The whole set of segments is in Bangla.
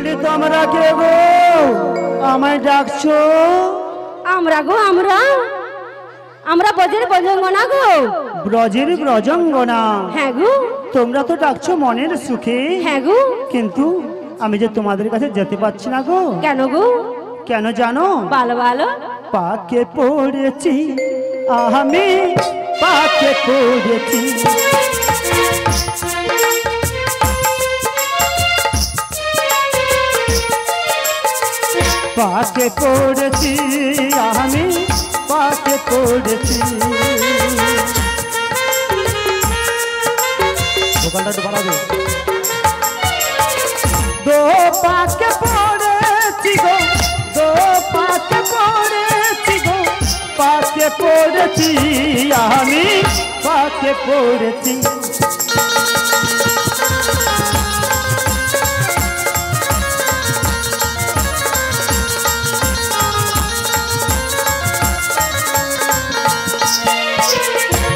বলি তোমরা কে গো আমায় ডাকছো? আমরা গো আমরা আমরা ব্রজের ব্রজঙ্গনা গো। ব্রজের ব্রজঙ্গনা? হ্যাঁ গো। তোমরা তো ডাকছো মনের সুখে। হ্যাঁ গো। কিন্তু আমি যে তোমাদের কাছে যেতে পারছি না গো। কেন গো? কেন জানো? ভালো ভালো। পাকে পড়েছি আমি, পাকে পড়েছি। পাকে পড়েছি আমি, পাকে পড়েছি। দোকানটা একটু বাড়াবে। দো পাকে পড়েছি গো, দো পাকে পড়েছি গো, পাকে পড়েছি আমি, পাকে পড়েছি।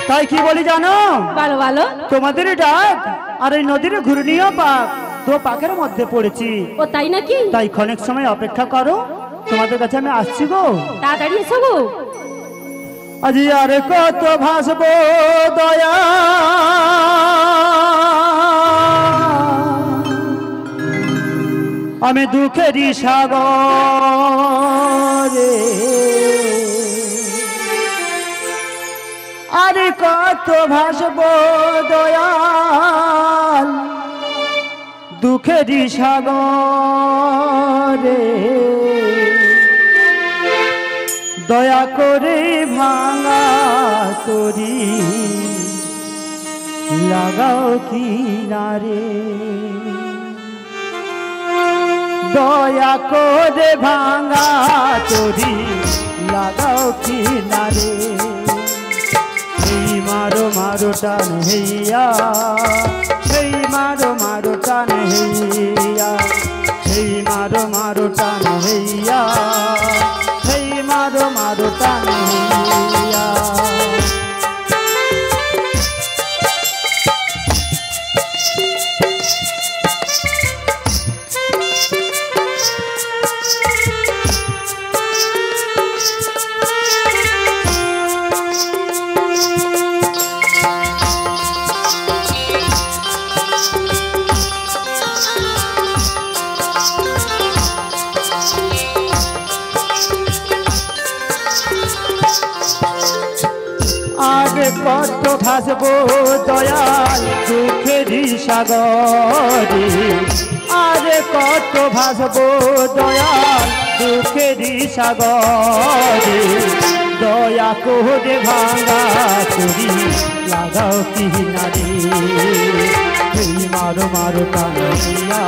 তাই কি বলি জানো? ভালো ভালো। তোমাদের ডাক আর এই নদীর ঘূর্ণিও পাক, দো পাকের মধ্যে পড়েছি। ও তাই নাকি? তাই ক্ষণিক সময় অপেক্ষা করো, তোমাদের কাছে আমি আসছি গো। তাড়াতাড়ি এসো গো। আজি আর কত ভাসবো দয়া, আমি দুঃখেরই সাগরে। আরে কত ভাসবো দয়াল দুঃখেরই সাগরে। দয়া করে ভাঙা তরি লাগাও কিনারে। দয়া করে ভাঙা তরি লাগাও কিনারে। হেই মারো মারো টান হেইয়া, হেই মারো মারো টান হেইয়া, হেই মারো মারো টান হেইয়া, হেই মারো মারো টান হেইয়া। আগে কত ভাসবো দয়াল দুঃখেরই সাগরে। আরে কত ভাসবো দয়াল দুঃখেরই সাগরে। দয়া করে ভাঙা করি লাগাও কিনারে। হেই মারো মারো টান হেইয়া,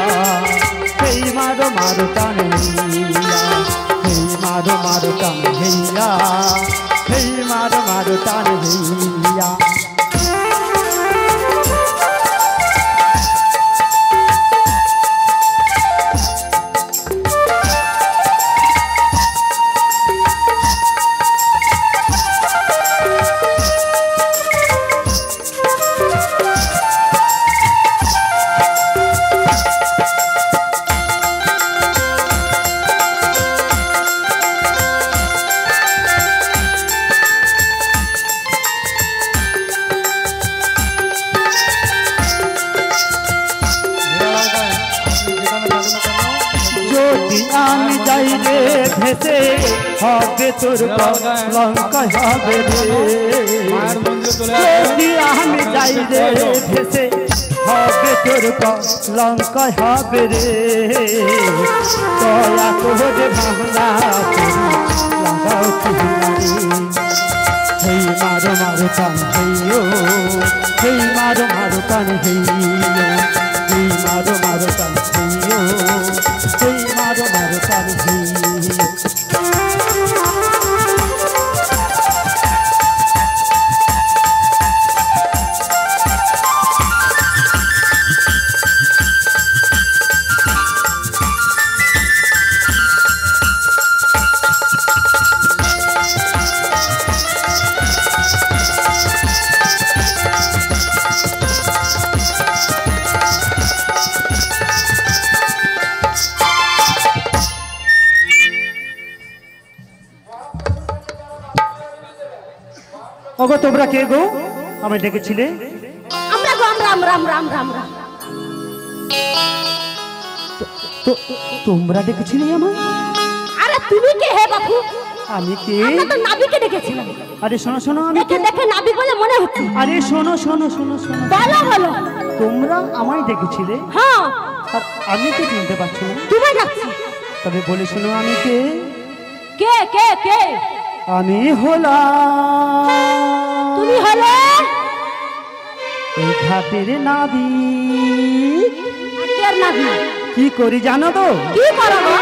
হেই মারো মারো টান হেইয়া, হেই মারো মারো টান হেইয়া, হেই মারো মারো টান হেইয়া। আমি যাই রে ভেসে হবে তোর লঙ্কা হবে রে। যদি আমি যাই রে ভেসে হবে তোর লঙ্কা হবে রে। দয়া করে ভাঙা লাগাও কিনারে। হেই মারো মারো টান হেইও, হেই মারো মারো টান হেইও, হেই মারো মারো টান হেইও, হেই মারো মারো টান হেইও। ওগো তোমরা কে গো আমায় ডেকেছিলে? আমরা গো আমরা তোমরা ডেকেছিলে আমায়? আরে তুমি কে হে বাপু? আমি কে? আমরা তো নাবিকে ডেকেছিলাম। আরে শোনো শোনো, আমি দেখে দেখে নাবি বলে মনে হচ্ছে। আরে শোনো শোনো শোনো শোনো, বলো তোমরা আমায় ডেকেছিলে? হ্যাঁ। আর আমি তো চিনতে পারছি না। তুমি ডাকছি? তবে বলে শোনো আমি কে? কে কে কে? আমি হলাম, তুমি হলে এই ঘাটের নাবিক। ঘাটের নাবিক? কি করি জানো তো? কি করো গো?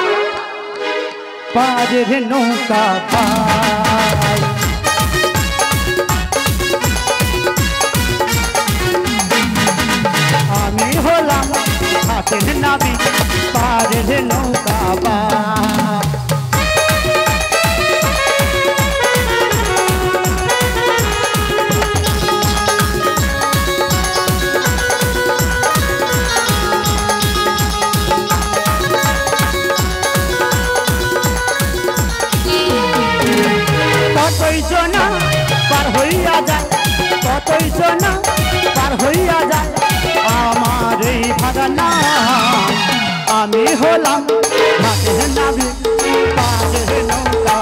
পারের নৌকা পাই, আমি হলাম ঘাটের নাবিক, পারের নৌকা পাই। কতই জনা পার হইয়া যায়, কতই জনা পার হইয়া যায় আমার এই ভাগনা। আমি হলাম ঘাটের নাবিক, পারের নৌকা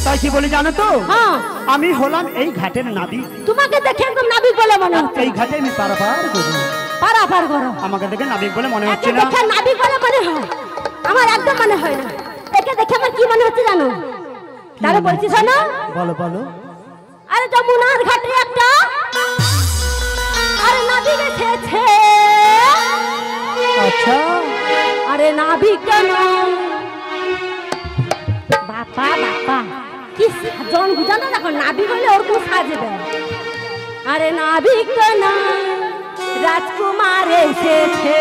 তাই কি বলি জানো তো? হ্যাঁ। আমি হলাম এই ঘাটের নাবিক। তোমাকে দেখে একদম নাবিক বলে মনে হচ্ছে। এই ঘাটে আমি পারাপার করি। পারাপার করো? আমাকে দেখে নাবিক বলে মনে হচ্ছে একে না। দেখে নাবিক বলে মনে হয়? আমার একদম মনে হয় না। একে দেখে আমার কি মনে হচ্ছে জানো? তাহলে বলছি শোনো। বলো বলো। আরে যমুনার ঘাটে একটা আরে নাবিক এসেছে। আচ্ছা। আরে নাবিক কেন বাপা বাপা, কি সাজন গুজানো দেখো, নাবিক হলে ওরকম সাজবে। আরে নাবিক কেন রাজকুমার এসেছে।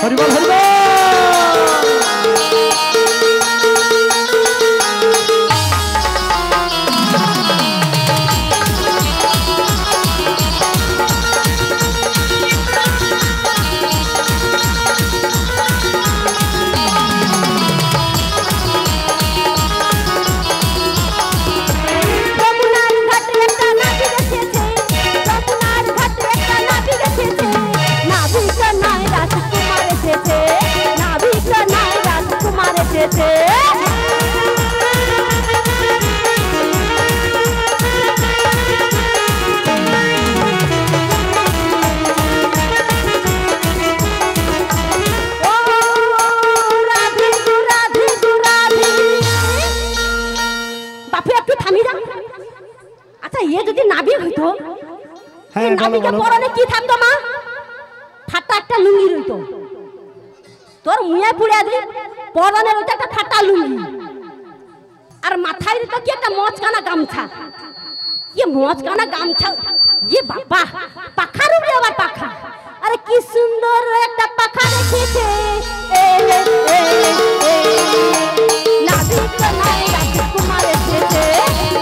হরিবল হরিবল। কি থাকতো মা? ফাটা একটা লুঙ্গি রইতো, তোর মুয়ে পুড়ে দি পরনে রইতো একটা ফাটা লুঙ্গি, আর মাথায় রইতো কি একটা মচকানা গামছা। ये মচকানা গামছা, ये বাবা পাখা রুবে আবার পাখা। আরে কি সুন্দর একটা পাখা রেখেছে। নাবিক নাই রাজকুমার এসেছে,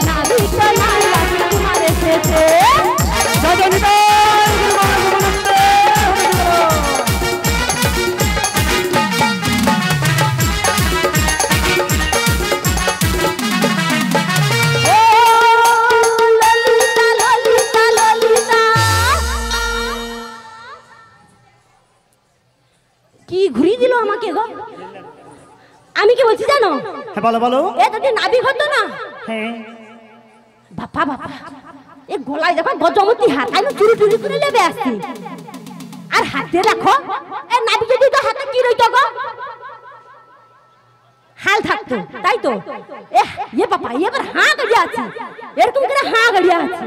নাবিক নাই রাজকুমার এসেছে। কি ঘুরি দিল আমাকে গো? আমি কি বলছি জানো? হ্যাঁ বলো বলো। এ যদি নাবিক হতো না, হ্যাঁ বাপা বাপা, এ গলায় দেখো গজমতি হাত, আমি চুরি চুরি করে নেবে আসছি। আর হাতে রাখো এ নাবিক যদি তো হাতে কি রইতো গো? হাল থাকতো, তাই তো? এ বাবা এবার হাঁ গাড়িয়া আছে, এরকম করে হাঁ গাড়িয়া আছে।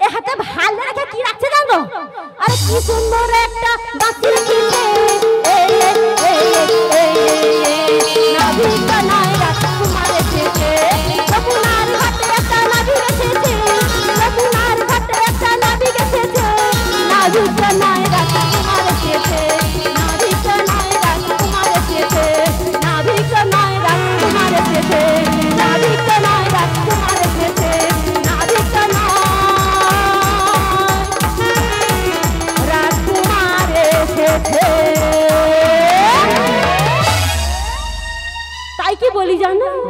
এ হাতে হাল রেখে কি রাখছে জানো? আরে কি সুন্দর একটা বাঁশি রেখেছে। নাবিক নাই রাজকুমার এসেছে, যমুনার ঘাটে একটা নাবিক এসেছে, যমুনার ঘাটে একটা নাবিক এসেছে। নাবিক নাই রাজকুমার এসেছে, নাবিক নাই রাজকুমার এসেছে, নাবিক নাই রাজকুমার এসেছে, নাবিক নাই রাজকুমার এসেছে, নাবিক নাই।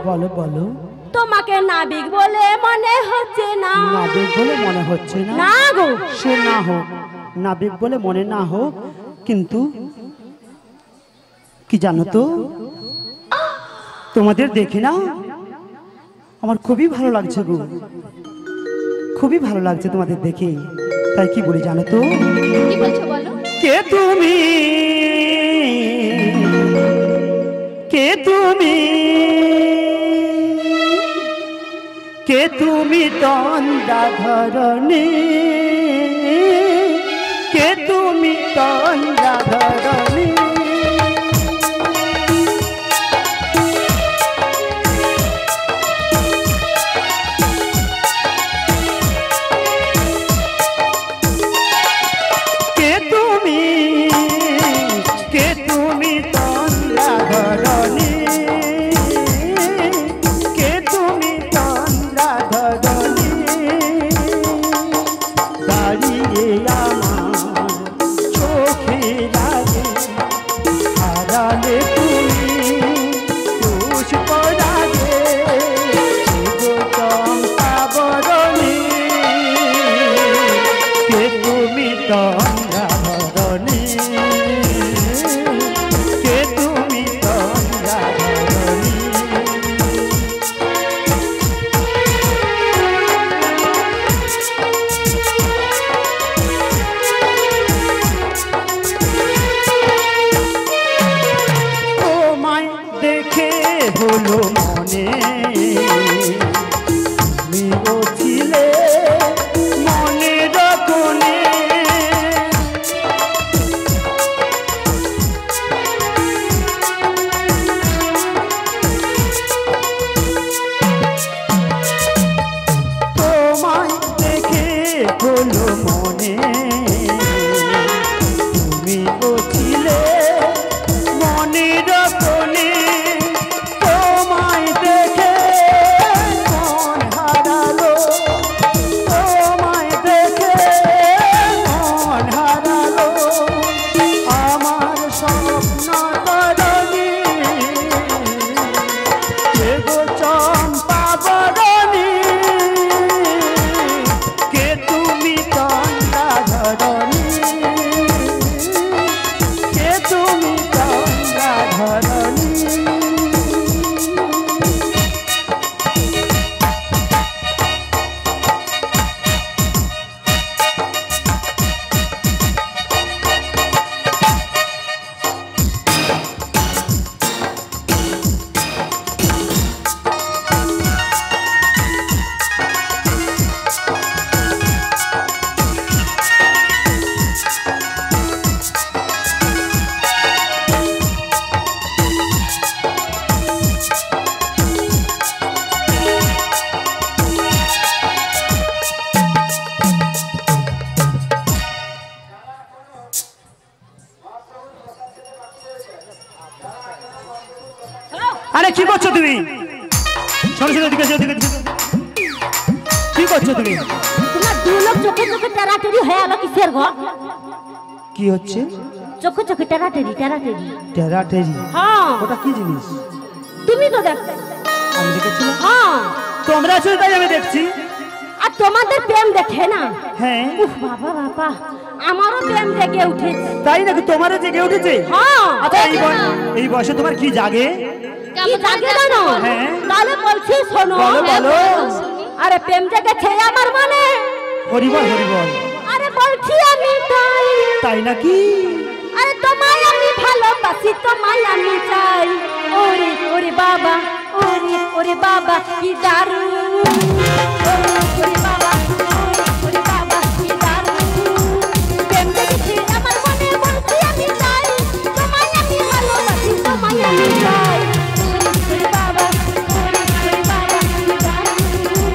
বলো বলো। তোমাকে নাবিক বলে মনে হচ্ছে না। নাবিক বলে মনে হচ্ছে না? না গো। সে না হোক, নাবিক বলে মনে না হোক, কিন্তু কি জানো তো, তোমাদের দেখে না আমার খুবই ভালো লাগছে গো, খুবই ভালো লাগছে তোমাদের দেখে। তাই কি বলি জানো তো? কি বলছো বলো? কে তুমি, কে তুমি, কে তুমি তন্দ্রা ধরণী, কে তুমি তন্দ্রা ধরণী। হলো মনে তুমিও ছিলে মনের কোণে, তোমায় দেখে হলো মনে তুমিও ছিলে মনের কোণে। আরে কি করছো তুমি? সরস্বতী দিকে যেও, দিকে কি করছো তুমি? তোমার দুই লোক চোখে চোখে টেরাটেরি হয়ে গেল কিসের ঘর? কি হচ্ছে? চোখে চোখে টেরাটেরি টেরাটেরি টেরাটেরি? হ্যাঁ। ওটা কি জিনিস? তুমি তো দেখো। আমি দেখেছি। হ্যাঁ তোমরা শুধু তাই আমি দেখছি। আর তোমাদের প্রেম দেখে না? হ্যাঁ। উফ বাবা বাবা, আমারও প্রেম জেগে উঠেছে। তাই নাকি? তোমারও জেগে উঠেছে? হ্যাঁ। আচ্ছা এই বয়সে তোমার কি জাগে? কি জাগে জানো? হ্যাঁ। তাহলে বলছি শোনো। বলো বলো। আরে প্রেম জেগেছে আমার মনে। হরিবল হরিবল। আরে বলছি আমি তাই। তাই নাকি? আরে তোমায় আমি ভালোবাসি, তোমায় আমি চাই। ওরে ওরে বাবা, ওরে ওরে বাবা কি দারুণ। ওরে বাবা, ওরে বাবা কি দারুণ। প্রেম জেগেছে আমার মনে, বলছি আমি চাই। তোমায় আমি ভালোবাসি, তোমায় আমি চাই। ওরে বাবা, ওরে বাবা কি দারুণ।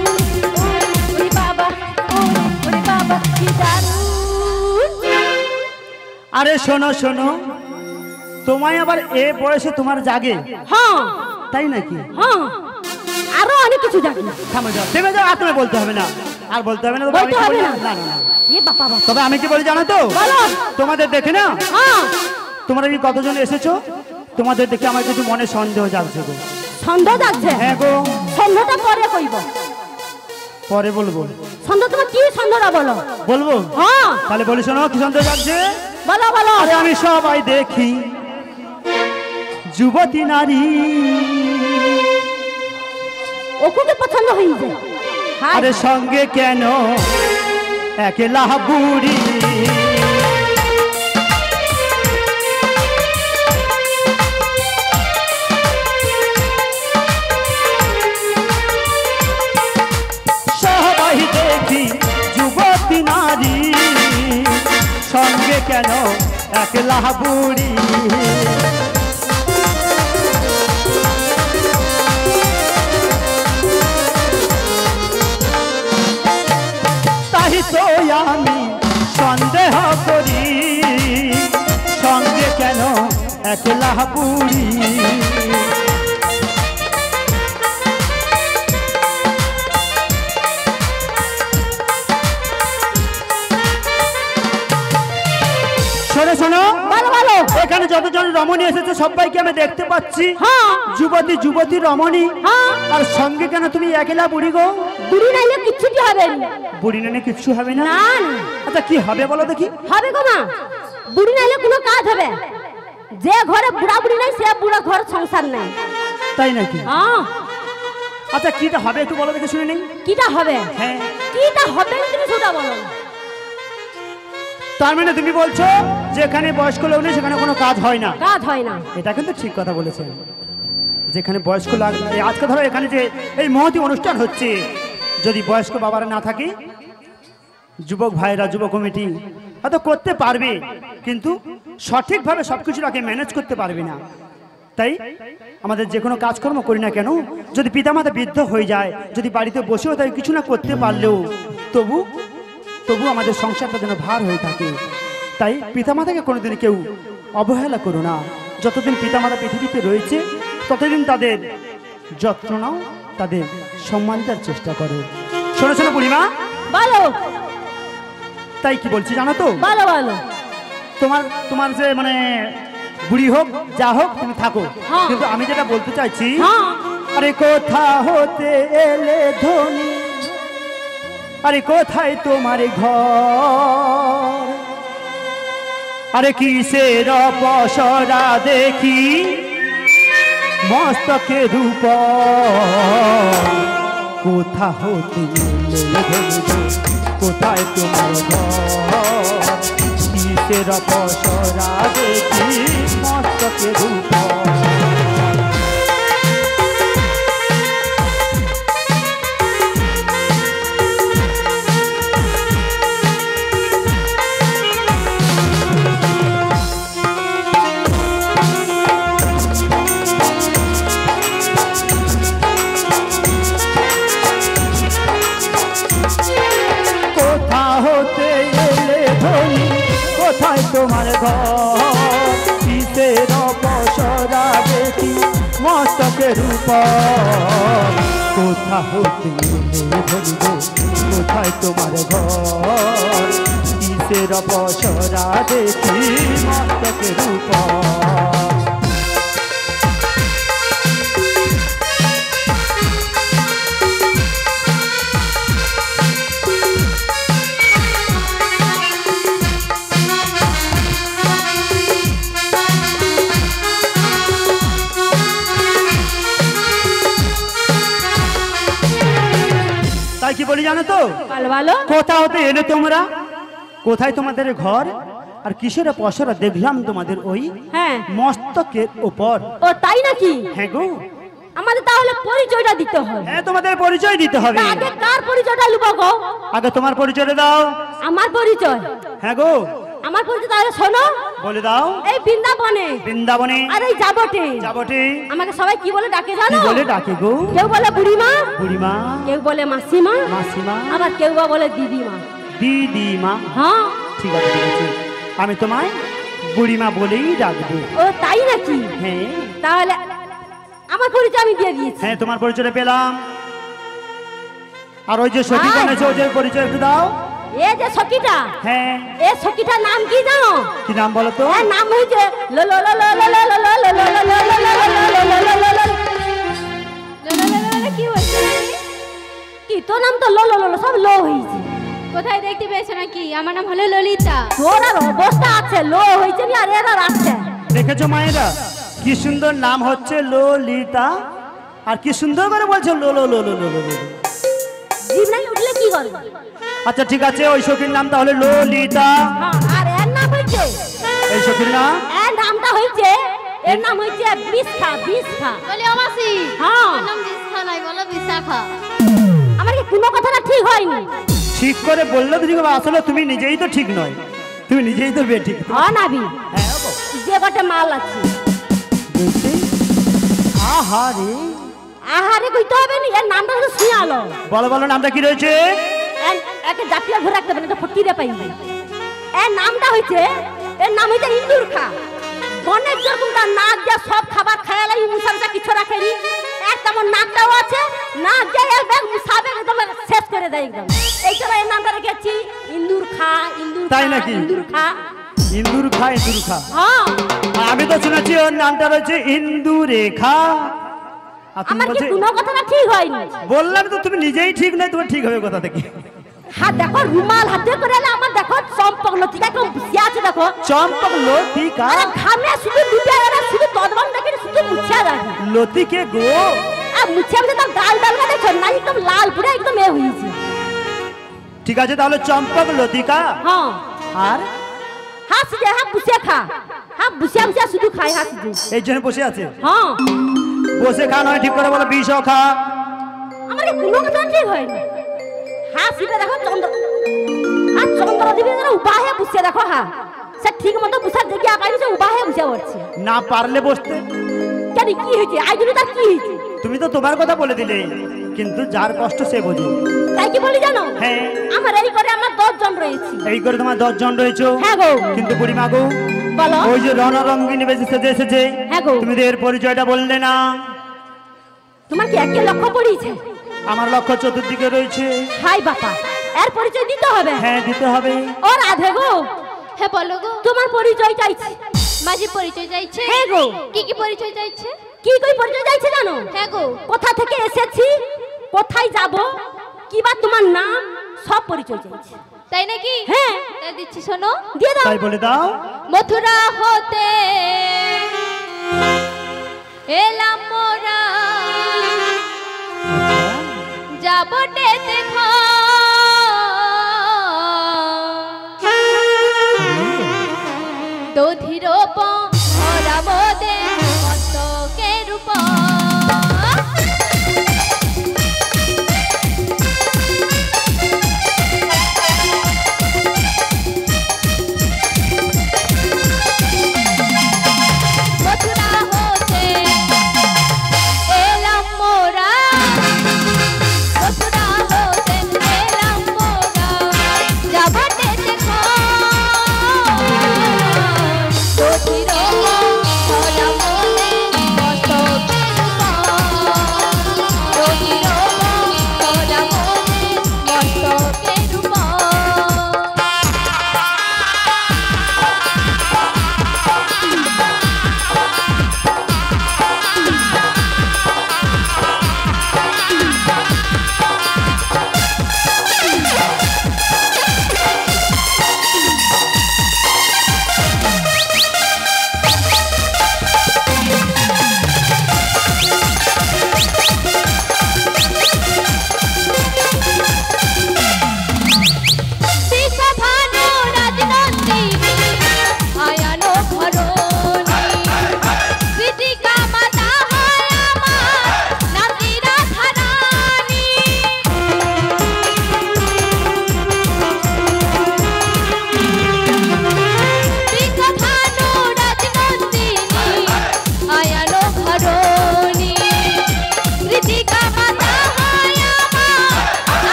ওরে বাবা, ওরে বাবা কি দারুণ। আরে শোনো শোনো, তোমায় আবার এ বয়সে তোমার জাগে? হ্যাঁ। তাই নাকি? হ্যাঁ, আরো অনেক কিছু জানি। থামে যাও, থেমে যাও, আর তুমি বলতে হবে না, আর বলতে হবে না। বলতে হবে না? না না না। এ বাবা বাবা। তবে আমি কি বলি জানো তো? বলো। তোমাদের দেখে না, হ্যাঁ। তোমরা কি কতজন এসেছো, তোমাদের দেখে আমার কিছু মনে সন্দেহ জাগছে গো। সন্দেহ যাচ্ছে। হ্যাঁ গো। সন্দেহটা পরে কইব। পরে বলবো। সন্দেহ তোমার কি সন্দেহটা বলো। বলবো? হ্যাঁ। তাহলে বলি শোনো কি সন্দেহ যাচ্ছে। বলো বলো। আরে আমি সবাই দেখি যুবতী নারী। ওকে পছন্দ হয়েছে। আরে সঙ্গে কেন একলা বুড়ি। সবাই দেখি যুবতী নারী, সঙ্গে কেন একলা বুড়ি। তাই তো আমি সন্দেহ করি, সঙ্গে কেন একলা বুড়ি। শোনো শোনো, বলো বলো। এখানে যতজন রমণী এসেছে সবাইকে আমি দেখতে পাচ্ছি। হ্যাঁ। যুবতী যুবতী রমণী। হ্যাঁ। আর সঙ্গে কেন তুমি একলা বুড়ি গো? বুড়ি নাইলে কিচ্ছুটি হবে না। বুড়ি নাইলে কিচ্ছু হবে না? না না। আচ্ছা কি হবে বলো দেখি। হবে গো মা, বুড়ি নাইলে কোনো কাজ হবে। যে ঘরে বুড়া বুড়ি নাই সে বুড়া ঘর সংসার নাই। তাই নাকি? হ্যাঁ। আচ্ছা কিটা হবে একটু বলো দেখে শুনে নেই। কিটা হবে? হ্যাঁ। কিটা হবে তুমি সেটা বলো। তার মানে তুমি বলছো যেখানে বয়স্ক লোক নেই সেখানে কোনো কাজ হয় না? কাজ হয় না। এটা কিন্তু ঠিক কথা বলেছেন। যেখানে বয়স্ক লোক, আজকে ধরো এখানে যে এই মহতি অনুষ্ঠান হচ্ছে, যদি বয়স্ক বাবারা না থাকে, যুবক ভাইরা যুব কমিটি হয়তো করতে পারবে, কিন্তু সঠিকভাবে সবকিছু তাকে ম্যানেজ করতে পারবে না। তাই আমাদের যে কোনো কাজকর্ম করি না কেন, যদি পিতামাতা বৃদ্ধ হয়ে যায়, যদি বাড়িতে বসেও তাই কিছু না করতে পারলেও তবু আমাদের সংসারটা যেন ভার হয়ে থাকে। তাই পিতামাতাকে কোনোদিন কেউ অবহেলা করো না। যতদিন পিতামাতা পৃথিবীতে রয়েছে ততদিন তাদের যত্ন নাও, তাদের সম্মান দেওয়ার চেষ্টা করো। শোনো শোনো বুড়িমা, বলো। তাই কি বলছি জানো তো? বলো বলো। তোমার যে মানে বুড়ি হোক যা হোক তুমি থাকো, হ্যাঁ। কিন্তু আমি যেটা বলতে চাইছি, হ্যাঁ। আরে কোথা হতে এলে ধনী, আরে কোথায় তোমার ঘর, আরে কিসের পসরা দেখি মস্তকের রূপ, কোথা হতে কোথায় তোমার ঘর, কিসের পসরা দেখি মস্তকের রূপ। তোমার ঘর কিসের পসরা দেখি মস্তকের উপর, কোথা হতে ধরিব কোথায় তোমার ঘর, কিসের পসরা দেখি মস্তকের উপর। কি বলি জানো তো? কোথা হতে এলে তোমরা, কোথায় তোমাদের ঘর, আর কিসের পসরা দেখলাম তোমাদের ওই মস্তকের উপর। ও তাই নাকি? হ্যাঁ গো। আমাদের তাহলে পরিচয়টা দিতে হবে। হ্যাঁ তোমাদের পরিচয় দিতে হবে। আগে কার পরিচয়টা লুবো গো? আগে তোমার পরিচয়টা দাও। আমার পরিচয়? হ্যাঁ গো। আমার পরিচয় তাহলে শোনো। বলে দাও। এই বৃন্দাবনে। বৃন্দাবনে? আর এই যাবটে। যাবটে। আমাকে সবাই কি বলে ডাকে জানো? কি বলে ডাকে গো? কেউ বলে বুড়িমা। বুড়িমা। কেউ বলে মাসিমা। মাসিমা। আবার কেউ বলে দিদিমা। দিদিমা। হ্যাঁ ঠিক আছে ঠিক আছে, আমি তোমায় বুড়িমা বলেই ডাকবো। ও তাই নাকি? হ্যাঁ। তাহলে আমার পরিচয় আমি দিয়ে দিয়েছি। হ্যাঁ তোমার পরিচয়টা পেলাম। আর ওই যে সখী বানাইছো ওই যে পরিচয় একটু দাও। এ যে সখীটা, হ্যাঁ এ সখীটার নাম কি জানো? কি নাম বলো তো? নাম হইছে কি তোর নাম তো লো লো লো সব লো হয়েছে। কোথায় দেখতে পেয়েছো নাকি? আমার নাম হলো ললিতা। তোর আর অবস্থা আছে লো হয়েছে নি আর এরা আছে। দেখেছো মায়েরা কি সুন্দর নাম হচ্ছে ললিতা আর কি সুন্দর করে বলছো লো লো লো লো লো লো লো। জিভ নাই উঠলে কি করবে? আচ্ছা ঠিক আছে ওই সখীর নাম তাহলে ললিতা। হ্যাঁ আর এর নাম হয়েছে এই সখীর নাম এর নামটা হয়েছে এর নাম হয়েছে বিশখা বিশখা। বলি ও মাসি হ্যাঁ আমার নাম বিশখা নয়, বলো বিশাখা। আমার কি কোনো কথাটা ঠিক হয়নি? ঠিক করে বললে তো ঠিক হবে, আসলে তুমি নিজেই তো ঠিক নয়, তুমি নিজেই তো বেঠিক। হ্যাঁ নাবি হ্যাঁ যে কটা মাল আছে দেখছি। আহারে আহারে কইতে হবে না এর নামটা তো শুনালো। বলো বলো নামটা কি রয়েছে? একে জাতীয় ঘুরে রাখতে পারে এটা ফকিরে পাইবে। এর নামটা হইছে এর নাম হইছে ইন্দুর খা। অনেক যেরকম তার নাক দিয়ে সব খাবার খায় লাগি মুসারটা কিছু রাখেনি। এক তেমন নাকটাও আছে নাক দিয়ে এক ব্যাগ মুসাবে একদম শেষ করে দেয় একদম। এই জন্য এর নামটা রেখেছি ইন্দুর খা ইন্দুর তাই খা, নাকি? ইন্দুর খা। ইন্দুর খা ইন্দুর খা। হ্যাঁ আমি তো শুনেছি ওর নামটা রয়েছে ইন্দু রেখা। আর তুমি আমার কি বলছো কোনো কথাটা ঠিক হয়নি? বললাম তো তুমি নিজেই ঠিক নয়, তোমার ঠিক হবে কোথা থেকে? হ্যাঁ দেখো রুমাল হাতে করে এলে আমার দেখো চম্পক লতিকা কেমন বসে আছে দেখো। চম্পক লতিকা? আরে ঘামে শুধু দুটা এরা শুধু তদবান দেখে শুধু মুছে রাখে। লতিকে গো? আর মুছে মুছে তার গাল ডাল মানে না একদম লাল পুরো একদম এ হয়েছে। ঠিক আছে তাহলে চম্পক লতিকা। হ্যাঁ আর হাসি যে হ্যাঁ বুঝে খা হ্যাঁ বুঝে বুঝে শুধু খাই হাসি যে। এই জন্য বসে আছে? হ্যাঁ বসে খা নয়, ঠিক করে বলো বিষ খা। আমার কি কোনো কথা ঠিক হয়নি? হাসিটা দেখো চন্দ্র আর চন্দ্র দিবি যেন উপাহে বুঝে দেখো হ্যাঁ সে ঠিক মতো বুঝার দেখি আকাই সে উপাহে বুঝে পড়ছে। না পারলে বসতে। কেন কি হয়েছে আই জন্য তার কি হয়েছে? তুমি তো তোমার কথা বলে দিলে, কিন্তু যার কষ্ট সে বোঝে। তাই কি বলি জানো? হ্যাঁ আমার এই করে আমার 10 জন রয়েছে। এই করে তোমার 10 জন রয়েছে। হ্যাঁ গো। কিন্তু বুড়িমা গো বলো। ওই যে রণরঙ্গিনী বেশি সেজে এসেছে, হ্যাঁ গো। তুমি তো এর পরিচয়টা বললে না। তোমার কি একে লক্ষ্য পড়িয়েছে? আমার লক্ষ্য চতুর্দিকে রয়েছে। হাই বাবা এর পরিচয় দিতে হবে। হ্যাঁ দিতে হবে। ও রাধে গো হ্যাঁ বলো গো। তোমার পরিচয় চাইছি। মাঝি পরিচয় চাইছে? হ্যাঁ গো। কি কি পরিচয় চাইছে? কি কই পরিচয় চাইছে জানো? হ্যাঁ গো। কোথা থেকে এসেছি, কোথায় যাব, কি বা তোমার নাম সব পরিচয় চাইছে। তাই নাকি? হ্যাঁ তাই দিচ্ছি শোনো। দিয়ে দাও। তাই বলে দাও। মথুরা হতে এলাম মোরা যাবটে দেখো দধির পরাবদে মস্তকে রূপ মথুরা হতে এলাম মোরা মথুরা হতে এলাম মোরা যাবটে দেখো দধির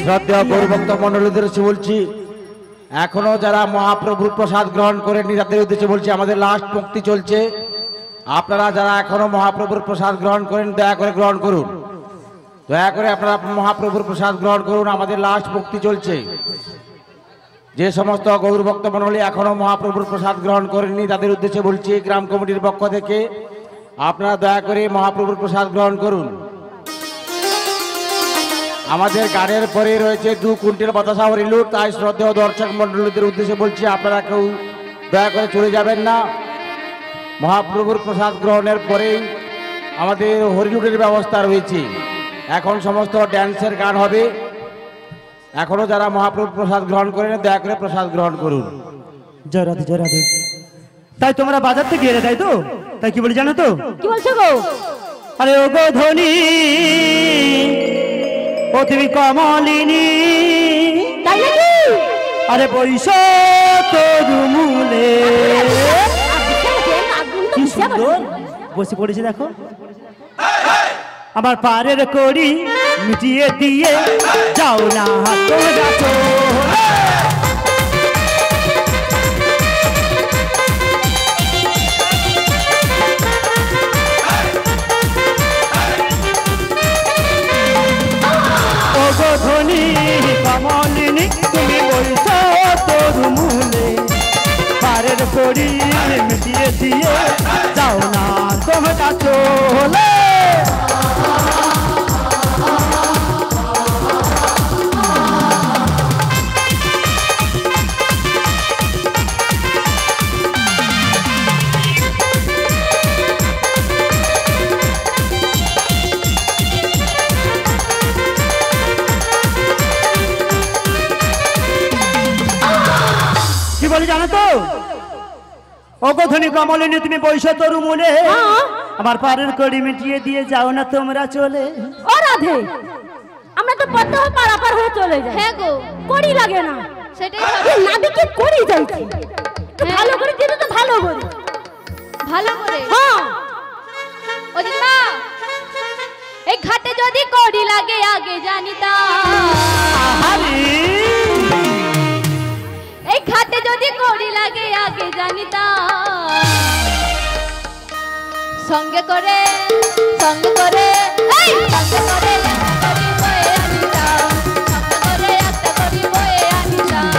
শ্রদ্ধেয় গৌরভক্ত মণ্ডলীদের উদ্দেশ্যে বলছি, এখনো যারা মহাপ্রভুর প্রসাদ গ্রহণ করেননি তাদের উদ্দেশ্যে বলছি, আমাদের লাস্ট মুক্তি চলছে। আপনারা যারা এখনো মহাপ্রভুর প্রসাদ গ্রহণ করেন দয়া করে গ্রহণ করুন, দয়া করে আপনারা মহাপ্রভুর প্রসাদ গ্রহণ করুন, আমাদের লাস্ট মুক্তি চলছে। যে সমস্ত গৌরভক্ত মণ্ডলী এখনো মহাপ্রভুর প্রসাদ গ্রহণ করেননি তাদের উদ্দেশ্যে বলছি, গ্রাম কমিটির পক্ষ থেকে আপনারা দয়া করে মহাপ্রভুর প্রসাদ গ্রহণ করুন। আমাদের গাড়ির পরে রয়েছে 2 কুইন্টাল বাতাসা হরিলুট, তাই শ্রদ্ধেয় দর্শক মণ্ডলীদের উদ্দেশ্যে বলছি আপনারা কেউ দয়া করে চলে যাবেন না। মহাপ্রভুর প্রসাদ গ্রহণের পরেই আমাদের হরিলুটের ব্যবস্থা রয়েছে। এখন সমস্ত ড্যান্সের গান হবে। এখনো যারা মহাপ্রভুর প্রসাদ গ্রহণ করেন দয়া করে প্রসাদ গ্রহণ করুন। জয় রাধে জয় রাধে। তাই তোমরা বাজার থেকে এলে তাই তো? তাই কি বলি জানো তো? কি বলছো গো? আরে ও গো ধনী, ও তুমি কমলিনী, তাই নাকি? আরে বৈশ তরু মূলে। কি সুন্দর বসে পড়েছে দেখো। আমার পারের কড়ি মিটিয়ে দিয়ে যাও না তোমরা চলে। ও গো ধনী কমলিনী, তুমি বৈশ তরু মূলে, পারের কড়ি মিটিয়ে দিয়ে যাও না তোমরা চলে। কি বলি জানো তো? ওগো ধনী কমলিনী, তুমি বৈশ তরু মূলে, আমার পারের কড়ি মিটিয়ে দিয়ে যাও না তোমরা চলে। ও রাধে, আমরা তো পদ্ম পারাপার হয়ে চলে যাই। হ্যাঁ গো, কড়ি লাগে না। সেটাই এই নাবিকে কড়ি যাইছি। ভালো করে দিতে তো ভালো করে। ভালো করে। হ্যাঁ। ও দিদা, এই ঘাটে যদি কড়ি লাগে আগে জানিতাম। এই ঘাটে যদি কড়ি লাগে আগে জানিতাম। সঙ্গে করে এই সঙ্গে করে একটা কড়ি বয়ে আনিতাম। সঙ্গে করে একটা কড়ি বয়ে আনিতাম।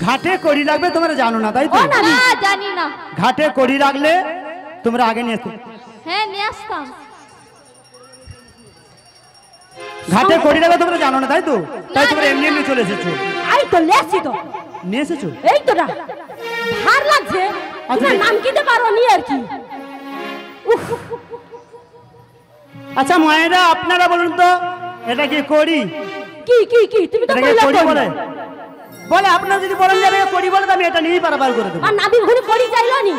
ঘাটে কড়ি লাগবে তোমরা জানো না তাই তো? না জানি না। ঘাটে কড়ি লাগলে তোমরা আগে নিয়ে আসতে। হ্যাঁ নিয়ে আসতাম। ঘাটে কড়ি লাগবে তোমরা জানো না তাই তো? তাই তোমরা এমনি এমনি চলে এসেছো। আই তো লেছি তো। নিয়ে এসেছো? এই তো না। ভার লাগছে। তোমার নাম কিতে পারো নি আর কি? উফ। আচ্ছা মায়েরা আপনারা বলুন তো, এটা কি কড়ি? কি কি কি তুমি তো এটাকে কড়ি বলে? বলে আপনারা যদি বলেন যে কড়ি বলে, আমি এটা নিয়ে পারাপার করে দেবো। আর নাবির ঘরে কড়ি চাইলো নি?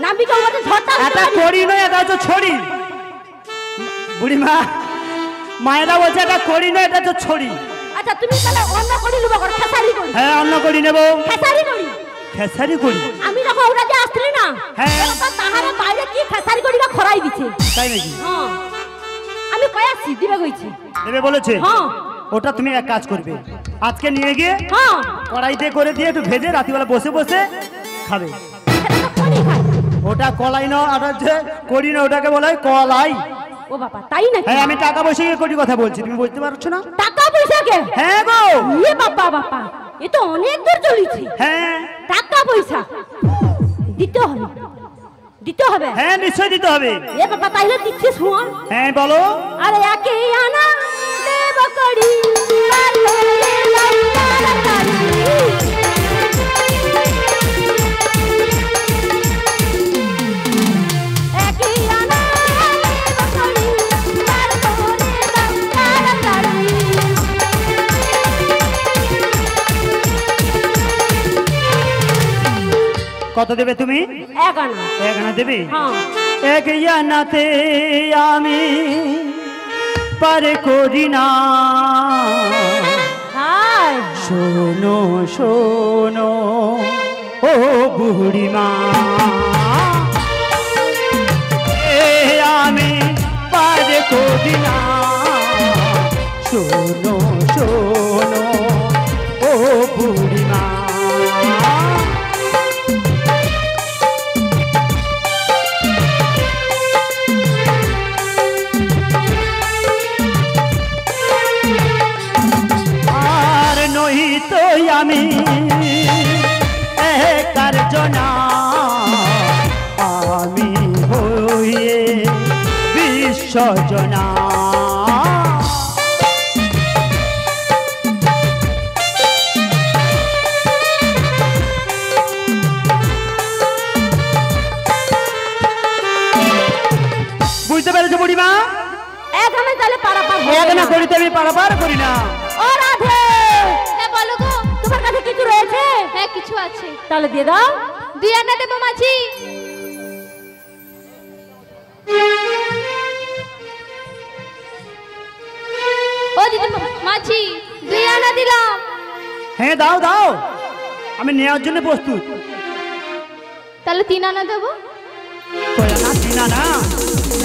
নাবিকে আমাদের ঝড়টা এটা কড়ি নয়, এটা হচ্ছে ছড়ি। বুড়িমা, মায়েরা বলছে এটা কড়ি নয়, এটা হচ্ছে ছড়ি। আচ্ছা তুমি তাহলে অন্য কড়ি নেবো, খেসারি কড়ি। হ্যাঁ অন্য কড়ি নেবো। খেসারি কড়ি। খেসারি কড়ি? আমি যখন ওরা যে আসলি না, হ্যাঁ তাহারে বাইরে কি খেসারি কড়িটা খরাই দিছে। তাই নাকি? হ্যাঁ আমি কয়াছি দিবে কইছি। দেবে বলেছে? হ্যাঁ। ওটা তুমি এক কাজ করবে, আজকে নিয়ে গিয়ে হ্যাঁ কড়াইতে করে দিয়ে একটু ভেজে রাত্রিবেলা বসে বসে খাবে। ওটা কলাই না, আর হচ্ছে কড়ি না, ওটাকে বলা হয় কলাই। ও বাবা তাই নাকি? হ্যাঁ আমি টাকা পয়সা দিয়ে কড়ি কথা বলছি, তুমি বুঝতে পারছো না? টাকা পয়সা কে? হ্যাঁ গো। এ বাবা বাবা, এ তো অনেক দূর চলেছে। হ্যাঁ টাকা পয়সা দিতে হবে, দিতে হবে। হ্যাঁ নিশ্চয়ই দিতে হবে। এ বাবা তাইলে দিচ্ছিস শোন। হ্যাঁ বলো। আরে একে আনা দেব করি তার ঘরে লঙ্কার তারি। একে আনা দেব করি তার ঘরে লঙ্কার তারি। কত দেবে তুমি? এক আনা। এক আনা দেবে? হ্যাঁ। এক আনাতে আমি পারে করি না। হায় শোনো শোনো ও বুড়িমা, আমি পারে করি না। শোনো শোনো ও বুড়িমা, আর নই তো আমি একার জনা, আমি হইয়ে বিশ্বজনা। বুঝতে পেরেছো বুড়িমা? এখানে তাহলে পারাপার হবে এক না না। করিতে আমি পারাপার করি না। ও রাধে, হ্যাঁ বলো গো। তোমার কাছে কিছু রয়েছে? হ্যাঁ কিছু আছে। তাহলে দিয়ে দাও। 2 আনা দেবো মাঝি। ও দিদি মাঝি 2 আনা দিলাম। হ্যাঁ দাও দাও, আমি নেওয়ার জন্য প্রস্তুত। তাহলে 3 আনা দেবো। কয় আনা? 3 আনা?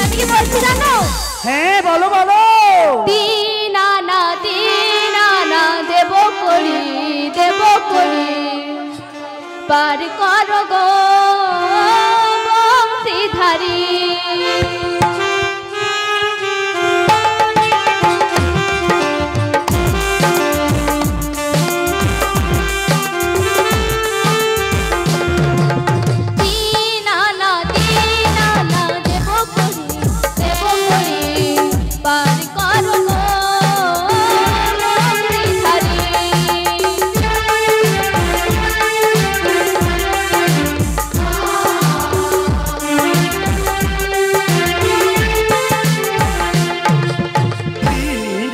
আমি কি বলছি জানো? হ্যাঁ বলো বলো। 3 আনা দেবো করি পার করো গো বংশীধারী। তিন আনা দেবো করি পার করো গো বংশীধারী।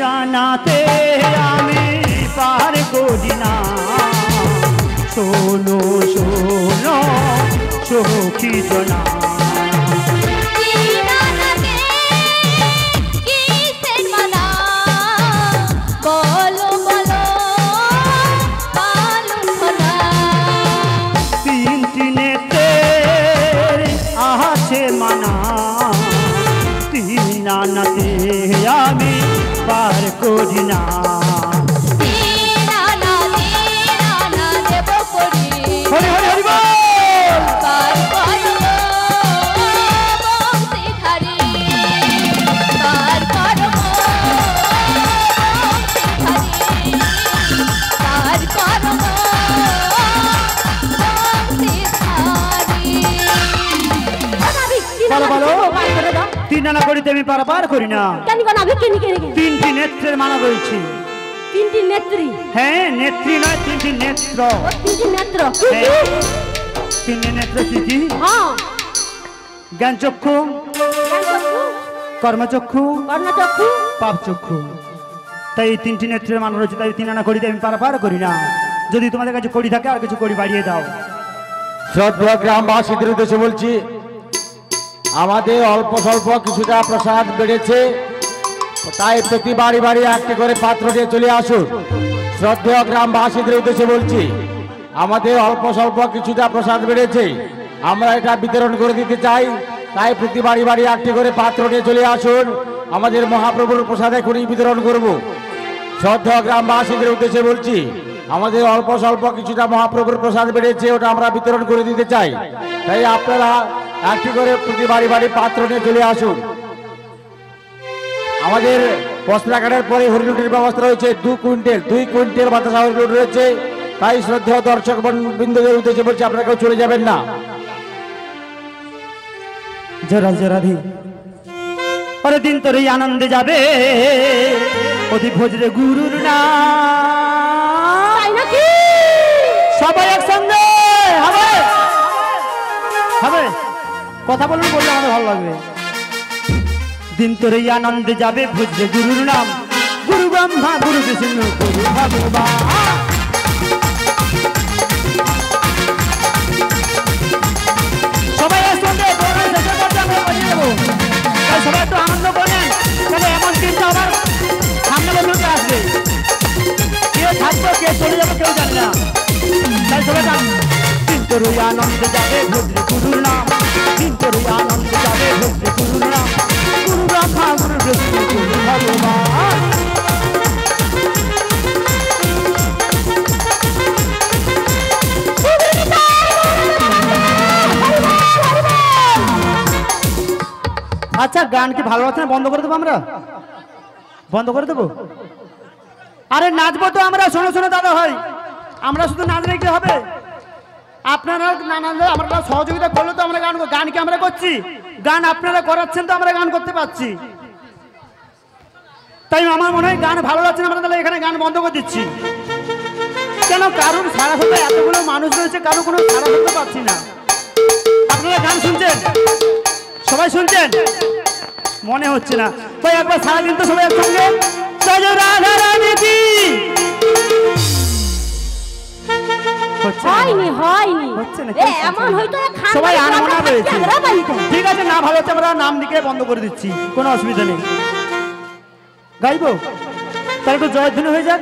জানাতে আমি পার করি না। শোনো শোনো সখী জনা, তিনটি নেতের আছে মানা। 3 আনাতে আমি পার করি না। হরি হরি হরি বল। বলো বলো। 3 আনা করিতে আমি পারাপার করি না। কেন কোন আমি কেন কেন? 3টি নেত্রের মানা রয়েছে। 3টি নেত্রী? হ্যাঁ নেত্রী নয়, 3টি নেত্র। ও 3টি নেত্র। হ্যাঁ, 3টি নেত্র কি কি? হ্যাঁ, জ্ঞান চক্ষু, জ্ঞানচক্ষু, কর্মচক্ষু, কর্ণচক্ষু। পাপ চক্ষু। তাই এই 3টি নেত্রের মানা রয়েছে, তাই 3 আনা করিতে আমি পারাপার করি না। যদি তোমাদের কাছে কড়ি থাকে আর কিছু কড়ি বাড়িয়ে দাও। শ্রদ্ধেয় গ্রামবাসীদের উদ্দেশ্যে বলছি, আমাদের অল্প স্বল্প কিছুটা প্রসাদ বেড়েছে, তাই প্রতি বাড়ি বাড়ি একটি করে পাত্র নিয়ে চলে আসুন। শ্রদ্ধেয় গ্রামবাসীদের উদ্দেশ্যে বলছি, আমাদের অল্প স্বল্প কিছুটা প্রসাদ বেড়েছে, আমরা এটা বিতরণ করে দিতে চাই, তাই প্রতি বাড়ি বাড়ি একটি করে পাত্র নিয়ে চলে আসুন। আমাদের মহাপ্রভুর প্রসাদ এখনই বিতরণ করব। শ্রদ্ধেয় গ্রামবাসীদের উদ্দেশ্যে বলছি, আমাদের অল্প স্বল্প কিছুটা মহাপ্রভুর প্রসাদ বেড়েছে, ওটা আমরা বিতরণ করে দিতে চাই, তাই আপনারা একটি করে প্রতি বাড়ি বাড়ি পাত্র নিয়ে চলে আসুন। আমাদের বস্ত্রাগারের পরে হরিলুটির ব্যবস্থা রয়েছে। 2 কুইন্টাল বাতাসা হরিলুট রয়েছে, তাই শ্রদ্ধেয় দর্শক বৃন্দদের উদ্দেশ্যে বলছি, আপনারা কেউ চলে যাবেন না। জোরা জোরাধি পরে দিন তোর এই আনন্দে যাবে অতি ভোজরে গুরুর না। তাই নাকি? সবাই একসঙ্গে হবে হবে কথা বলুন, বললে আমাদের ভালো লাগবে। দিন তোর এই আনন্দে যাবে ভোজরে গুরুর নাম, গুরু ব্রহ্মা গুরু বিষ্ণু গুরু ভগবান। সবাই একসঙ্গে শেষের পর্যায়ে আমরা বাজিয়ে দেবো, তাই সবাই একটু আনন্দ করেন। এমন চিন্তা আবার সবাই গান কিন্তু আনন্দ যাবে ভজরে গুরুর নাম কিন্তু আনন্দ যাবে ভজরে গুরুর নাম গুরু ব্রহ্মা গুরু বিষ্ণু গুরু ভগবান আচ্ছা গান কি ভালো লাগছে না বন্ধ করে দেবো আমরা বন্ধ করে দেবো আরে নাচবো তো আমরা শোনো শোনো দাদা ভাই আমরা শুধু নাচলে কি হবে আপনারা না নাচলে আমরা সহযোগিতা করলে তো আমরা গান কি আমরা করছি গান আপনারা করাচ্ছেন তো আমরা গান করতে পারছি তাই আমার মনে হয় গান ভালো লাগছে না আমরা তাহলে এখানে গান বন্ধ করে দিচ্ছি কেন কারণ সারা হতে এতগুলো মানুষ রয়েছে কারো কোনো সারা হতে পারছি না আপনারা গান শুনছেন সবাই শুনছেন মনে হচ্ছে না ভাই একবার সারাদিন তো সবাই একসঙ্গে জয় জয় রাধা রানী কি হয়নি হয়নি হচ্ছে না, এ এমন হয়তো সবাই আনমনা রয়েছে ঠিক আছে না ভালো হচ্ছে আমরা নাম লিখে বন্ধ করে দিচ্ছি কোনো অসুবিধা নেই গাইবো তাহলে একটু জয়ধ্বনি হয়ে যাক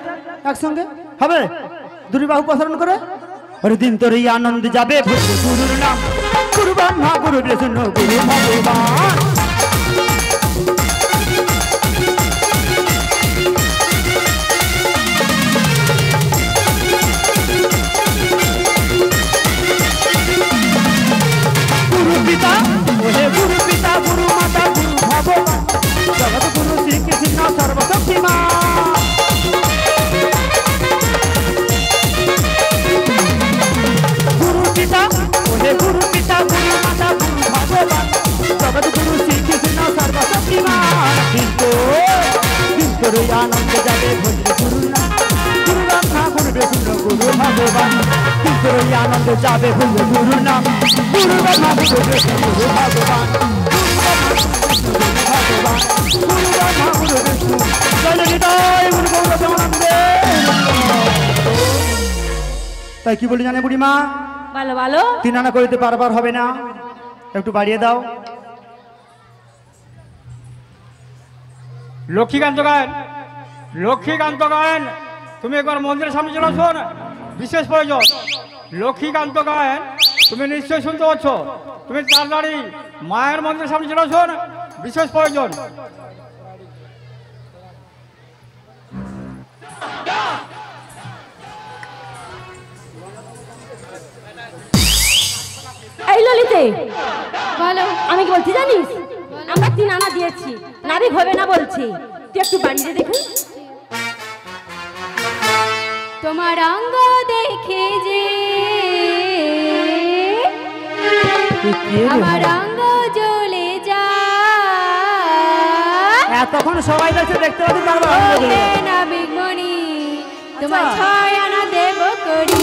একসঙ্গে হবে দুই বাহু প্রসারণ করে ওর দিন তোর এই আনন্দ যাবে ভজরে গুরুর নাম গুরু ব্রহ্মা গুরু বিষ্ণু গুরু ভগবান পিতা ওহে গুরু পিতা গুরু মাতা গুরু ভগবান জগৎ গুরু শ্রীকৃষ্ণ সর্বশক্তিমান গুরু পিতা ওহে গুরু পিতা গুরু মাতা গুরু ভগবান জগৎ গুরু শ্রীকৃষ্ণ সর্বশক্তিমান কিন্তু আনন্দ যাবে ভজরে গুরু নাম গুরু ব্রহ্মা গুরু বিষ্ণু গুরু ভগবান কিন্তু আনন্দ যাবে ভজরে গুরু নাম গুরু ব্রহ্মা গুরু বিষ্ণু গুরু ভগবান তাই কি বলি জানে বুড়িমা ভালো ভালো 3 আনা করিতে বারবার হবে না একটু বাড়িয়ে দাও লক্ষ্মীকান্ত গায়ন তুমি একবার মন্দিরের সামনে চলে আসো না বিশেষ প্রয়োজন লক্ষ্মীকান্ত গায়ন তুমি নিশ্চয়ই শুনতে পাচ্ছ তুমি তাড়াতাড়ি মায়ের মন্দিরের সামনে চলে আসো না বিশেষ প্রয়োজন এই ললিতে বলো আমি কি বলছি জানিস আমরা 3 আনা দিয়েছি নারী হবে না বলছি তুই একটু বাড়িতে দেখুন তোমার অঙ্গ দেখে যে আমার অঙ্গ জ্বলে যায় এতক্ষণ সবাই কাছে দেখতে পাচ্ছি তারপর না বিগমণি তোমার 6 আনা দেব করি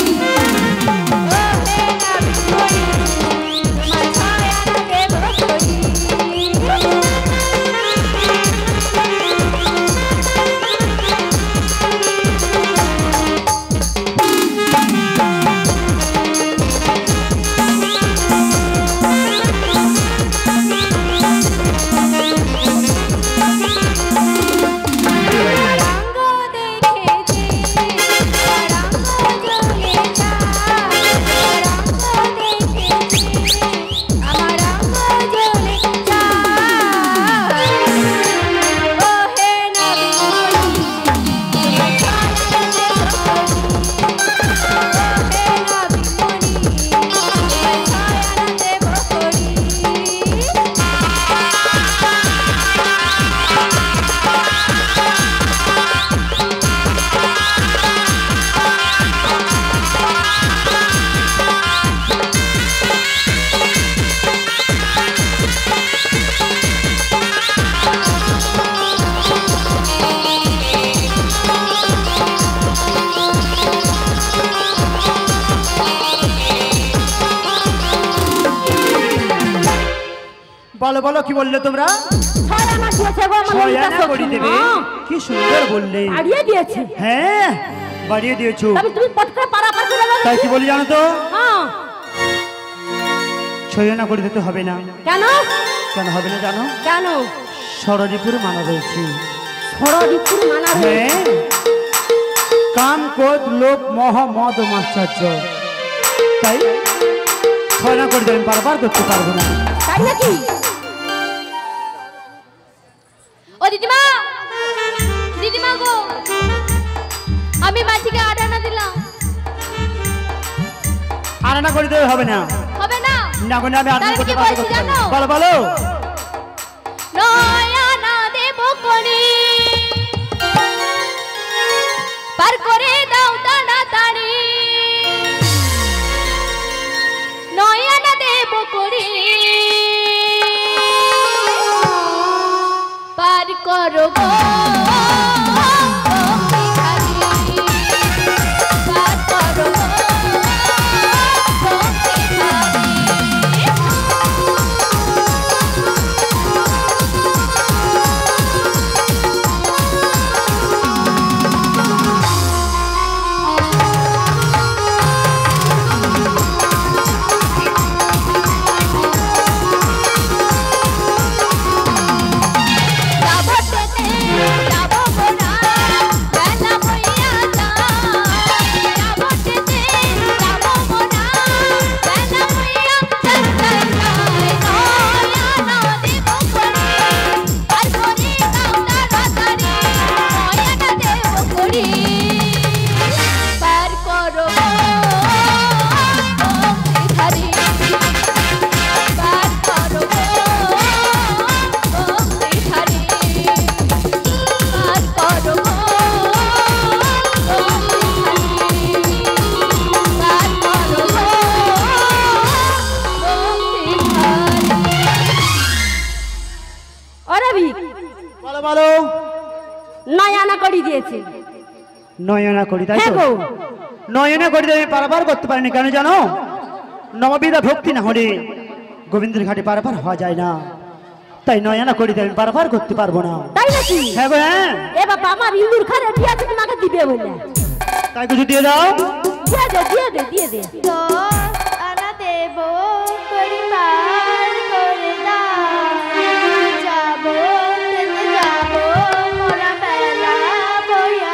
বলো বলো কি বললে তোমরা 6 আনা দিয়েছে গো আমার 6 আনা করে দেবে কি সুন্দর বললে বাড়িয়ে দিয়েছে হ্যাঁ বাড়িয়ে দিয়েছো তবে তুমি পটকা পারাপার করে দাও তাই কি বলি জানো তো হ্যাঁ 6 আনা করে দিতে হবে না কেন কেন হবে না জানো কেন ষড়রিপুর মানা রয়েছে ষড়রিপুর মানা হ্যাঁ কাম ক্রোধ লোভ মোহ মদ মাশ্চর্য তাই ছয়না করে দেবেন বারবার করতে পারবো না। তাই নাকি? ও দিদিমা, দিদিমা গো, আমি মাঝিকে 8 আনা দিলাম। আর আনা করে দেবে হবে না। হবে না? না গো না, আমি আর তাহলে করতে কি পারবো বলছি না। জানো? বলো বলো। 9 আনা দেব করি, পার করে দাও তাড়াতাড়ি। 9 আনা দেব করি, পার করো গো ভিখারি, পার করো গো ভিখারি। বলো বলো। 9 আনা করে দিয়েছে। 9 আনা করি তাই হ্যাঁ তো? গো। 9 আনা করে দেবে পারাপার করতে পারিনি কেন জানো? নববিধা ভক্তি না হলে গোবিন্দের ঘাটে পারাপার হওয়া যায় না। তাই 9 আনা করে দেবে পারাপার করতে পারবো না। তাই নাকি? হ্যাঁ গো হ্যাঁ। এ বাবা, আমার ইন্দুর খানে দিয়ে আছে, তোমাকে দিবে বলে। তাই কিছু দিয়ে দাও। দিয়ে দে দিয়ে দে দিয়ে দে। 10 আনা দেব করি, পার করে দাও। যাবো যেতে যাবো, মোরা বেলা বইয়া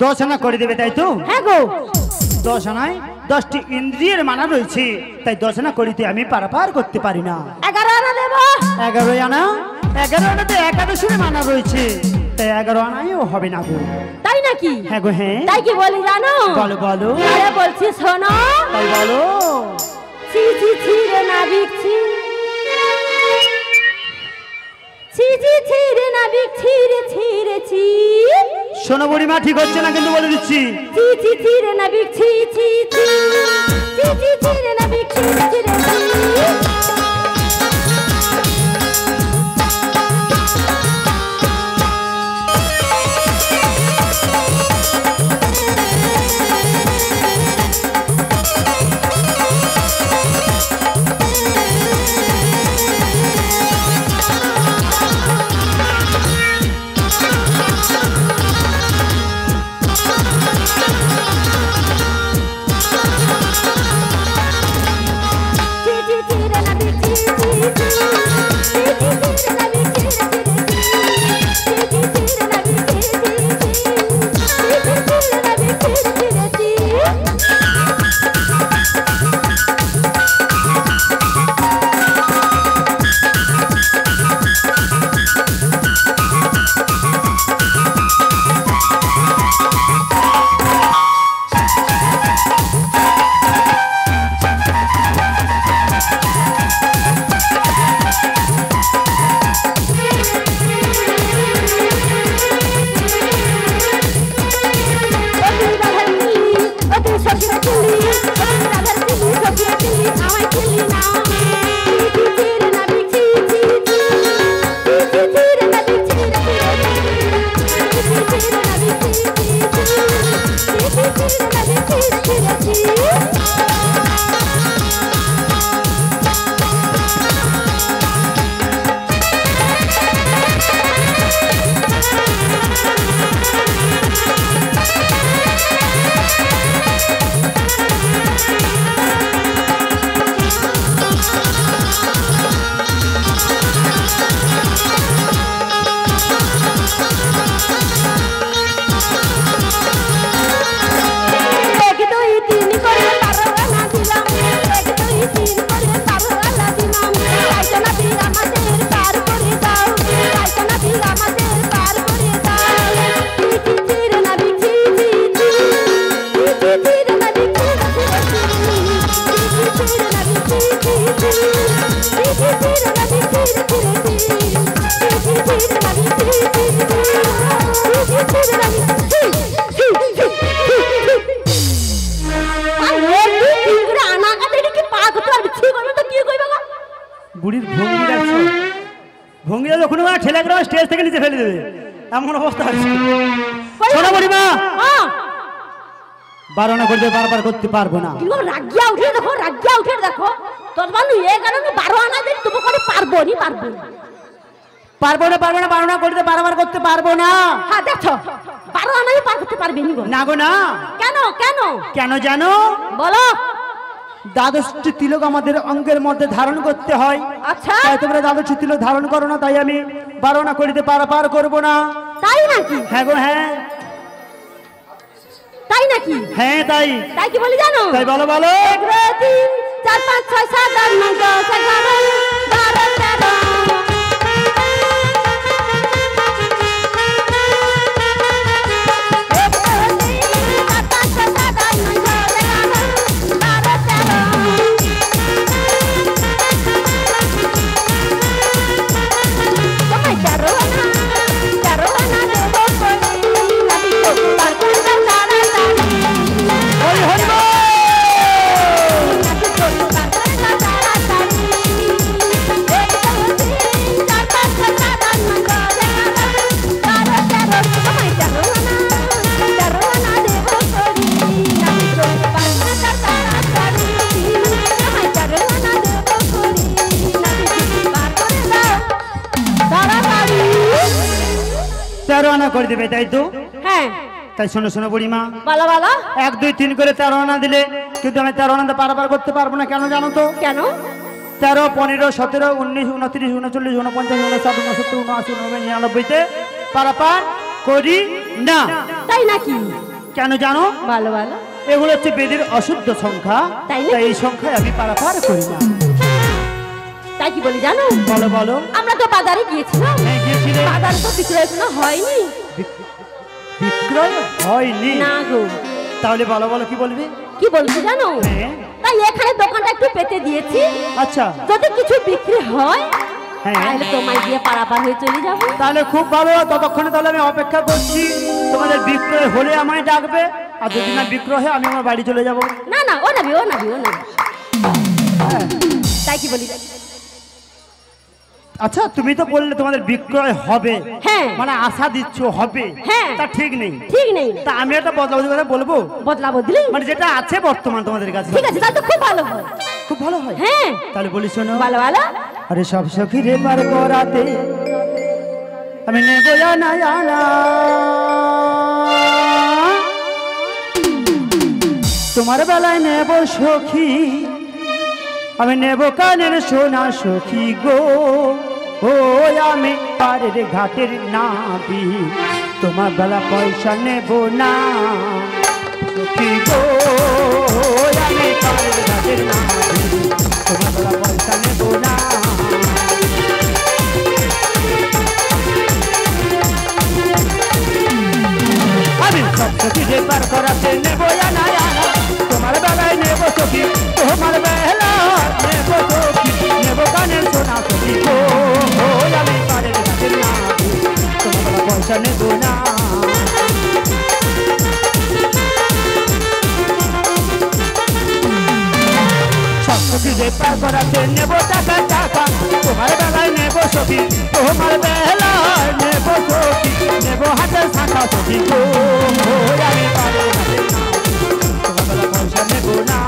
দশ আনা করে দেবে তাই তো? হ্যাঁ গো। 10 আনায় 10টি ইন্দ্রিয়ের মানা রয়েছে, তাই 10 আনা করিতে আমি পারাপার করতে পারি না। 11 আনা দেব। 11 আনা, 11 আনাতে একাদশীর মানা রয়েছে, তাই 11 আনায়ও হবে না গো। তাই নাকি? হ্যাঁ গো হ্যাঁ। তাই কি বলি জানো? বলো বলো। আরে বলছি শোনো। তাই বলো। ছি ছি ছি রে নাবিক ছি, ছি ছি ছি রে নাবিক ছি রে ছি রে ছি, শোনো বুড়িমা, ঠিক হচ্ছে না কিন্তু বলে দিচ্ছি। ছি ছি ছি রে নাবিক ছি ছি ছি, ছি ছি ছি রে নাবিক ছি ছি রে ছি। ছি ছি ছি রে নাবিক একদম স্টেজ থেকে নিচে ফেলে দেবে এমন অবস্থা আছে শোনো বুড়িমা হ্যাঁ বারণ করতে বারবার করতে পারবো না কিন্তু রাগিয়া উঠে দেখো তোর মানু এ কারণে 12 আনা দিন তুমি করে পারবো না বারণ করতে বারবার করতে পারবো না হ্যাঁ দেখো 12 আনাই পার করতে পারবে নি গো না গো না কেন জানো বলো দ্বাদশটি তিলক আমাদের অঙ্গের মধ্যে ধারণ করতে হয় আচ্ছা তাই তোমরা দ্বাদশটি তিলক ধারণ করো না তাই আমি বারণ করিতে পারাপার করবো না তাই নাকি হ্যাঁ গো হ্যাঁ তাই নাকি হ্যাঁ তাই কি বলি জানো তাই বলো 1 2 3 4 5 6 7 8 9 10 11 13 আনা করে দেবে তাই তো হ্যাঁ তাই শোনো বুড়িমা বলো 1 2 3 করে 13 আনা দিলে কিন্তু আমি 13 আনাতে পারাপার করতে পারবো না কেন জানো তো কেন 13 15 17 19 29 39 49 50 59 70 79 99 তে পারাপার করি না তাই নাকি কেন জানো বলো এগুলো হচ্ছে বেদের অশুদ্ধ সংখ্যা তাই না? তাই এই সংখ্যায় আমি পারাপার করি না তাই কি বলি জানো বলো আমরা তো বাজারে গিয়েছিলাম হ্যাঁ গিয়েছিলে বাজারে তো বিক্রয় কোনো হয়নি বিক্রয় হয়নি না গো তাহলে বলো কি বলবি কি বলছি জানো হ্যাঁ তাই এখানে দোকানটা একটু পেতে দিয়েছি আচ্ছা যদি কিছু বিক্রি হয় হ্যাঁ তাহলে তোমায় দিয়ে পারাপার হয়ে চলে যাবো তাহলে খুব ভালো ততক্ষণে তাহলে আমি অপেক্ষা করছি তোমাদের বিক্রয় হলে আমায় ডাকবে আর যদি না বিক্রয় হয় আমি আমার বাড়ি চলে যাব না ও নাবি তাই কি বলি আচ্ছা তুমি তো বললে তোমাদের বিক্রয় হবে হ্যাঁ মানে আশা দিচ্ছ হবে হ্যাঁ তা ঠিক নেই না তা আমি একটা বদলাবদলি কথা বলবো বদলা বদলি মানে যেটা আছে বর্তমান তোমাদের কাছে ঠিক আছে তাহলে তো খুব ভালো হয় খুব ভালো হয় হ্যাঁ তাহলে বলি শোনো ভালো আরে সব সখী রে পার করাতে আমি নেব না তোমার বেলায় নেব সখী আমি নেব কানের সোনা সখী গো ও আমি পারের ঘাটের নাবি তোমার বেলা পয়সা নেব না সখী গো আমি পারের ঘাটের নাবি তোমার বেলা পয়সা নেব না আমি সব সখী রে পার করাতে নেব না তোমার বেলায় নেব সখী তোমার বেলায় নেব সখী নেব কানের সোনা সখী গো আমি পারের ঘাটের নাবি তোমার বেলা পয়সা নেব না সব সখী রে পার করাতে নেব টাকা তোমার বেলায় নেব সখী তোমার বেলায় নেব সখী নেব হাতের শাখা সখী গো আমি পারের ঘাটের নাবি তোমার বেলা পয়সা নেব না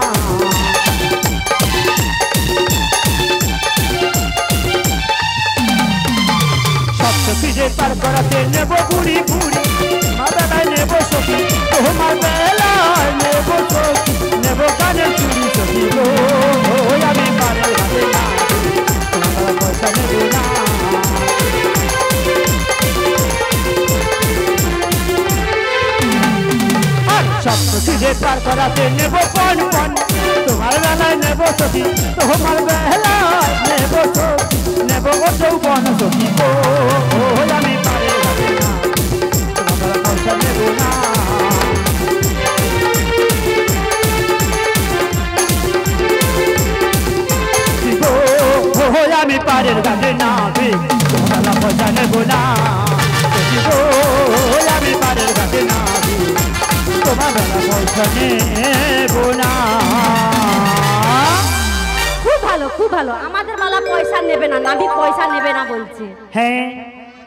সব সখী রে পার করাতে নেব বুড়ি তোমার বেলায় নেব সখী তোমার বেলায় নেব সখী নেব কানের চুড়ি সখী গো আমি পারের ঘাটের নাবি তোমার বেলা পয়সা নেব না সব সখী রে পার করাতে নেব পন তোমার বেলায় নেব সখী তোমার বেলায় নেব সখী নেব যৌবন সখী গো আমি পারের ঘাটের নাবি তোমার বেলা পয়সা নেব না আমি পারের ঘাটের নাবি তোমার বেলা পয়সা নেব না আমি পারের ঘাটের নাবি তোমার বেলা পয়সা নেব না খুব ভালো আমাদের মালা পয়সা নেবে না নাবি পয়সা নেবে না বলছে হ্যাঁ